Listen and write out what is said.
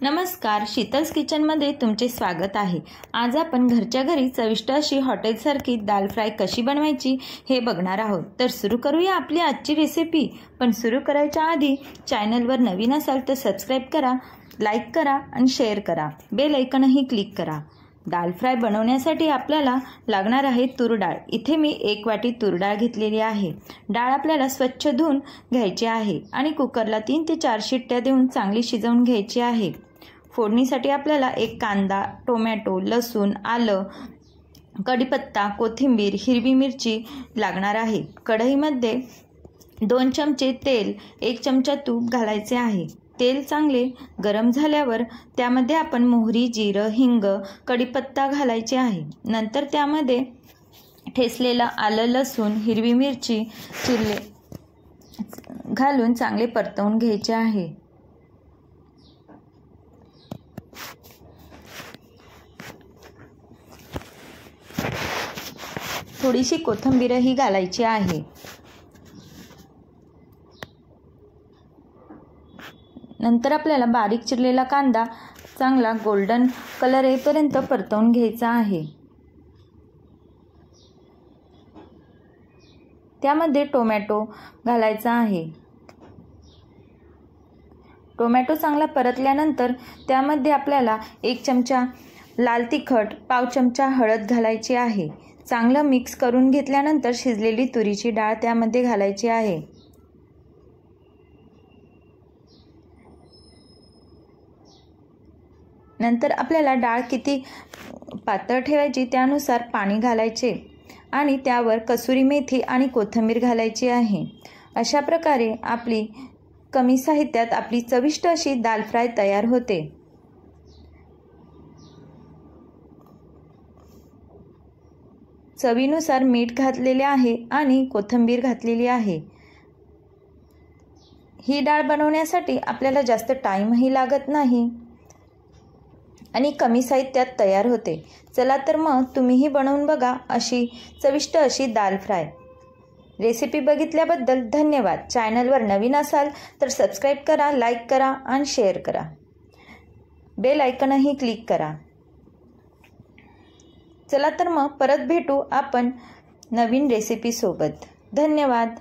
नमस्कार, शीतल्स किचनमध्ये तुमचे स्वागत आहे। आज आपण घरच्या घरी चविष्ट अशी हॉटेलसारखी दाल फ्राय कशी बनवायची हे बघणार आहोत। तर सुरू करूया आपली आजची रेसिपी। पण सुरू करायच्या आधी चॅनलवर नवीन असाल तर सबस्क्राइब करा, लाईक करा आणि शेअर करा, बेल आयकॉनही क्लिक करा। दाल फ्राय बनवण्यासाठी आपल्याला लागणार आहे तूर डाळ। इथे मी 1 वाटी तूर डाळ घेतलेली आहे। डाळ आपल्याला स्वच्छ धुवून घ्यायची आहे आणि कुकरला 3 ते 4 शिट्ट्या देऊन चांगली शिजवून घ्यायची आहे। फोडणीसाठी आपल्याला 1 कांदा, टोमॅटो, लसूण, आलं, कढीपत्ता, कोथिंबीर, हिरवी मिरची लागणार आहे। कढईमध्ये 2 चमचे तेल, 1 चमचा तूप घालायचे आहे। तेल चांगले गरम झाल्यावर त्यामध्ये आपण मोहरी, जिरं, हिंग, कढीपत्ता घालायचे आहे। नंतर त्यामध्ये ठेचलेलं आलं, लसूण, हिरवी मिरची चिरले घालून चांगले परतवून घ्यायचे आहे। थोडीशी कोथिंबीरही घालायची आहे। नंतर आपल्याला बारीक चिरलेला कांदा चांगला गोल्डन कलर येईपर्यंत परतवून घ्यायचा आहे। त्यामध्ये टोमॅटो घालायचा आहे। टोमॅटो चांगला परतल्यानंतर त्यामध्ये आपल्याला 1 चमचा लाल तिखट, पाव चमचा हळद घालायची आहे। चांगलं मिक्स करून घेतल्यानंतर शिजलेली तुरीची डाळ त्यामध्ये घालायची आहे। नंतर आपल्याला डाळ किती पातळ ठेवायची त्यानुसार पाणी घालायचे आणि त्यावर कसुरी मेथी आणि कोथिंबीर घालायची आहे। अशा प्रकारे आपली कमी साहित्यात आपली चविष्ट अशी दाल फ्राय तयार होते। चवीनुसार मीठ घातलेले आहे आणि कोथिंबीर घातलेली आहे। ही डाळ बनवण्यासाठी आपल्याला जास्त टाईमही लागत नाही आणि कमी साहित्यात तयार होते। चला तर मग तुम्हीही बनवून बघा अशी चविष्ट अशी दाल फ्राय। रेसिपी बघितल्याबद्दल धन्यवाद। चॅनलवर नवीन असाल तर सबस्क्राइब करा, लाईक करा आणि शेअर करा, बेल आयकॉनही क्लिक करा। चला तर मग परत भेटू आपण नवीन रेसिपी सोबत। धन्यवाद।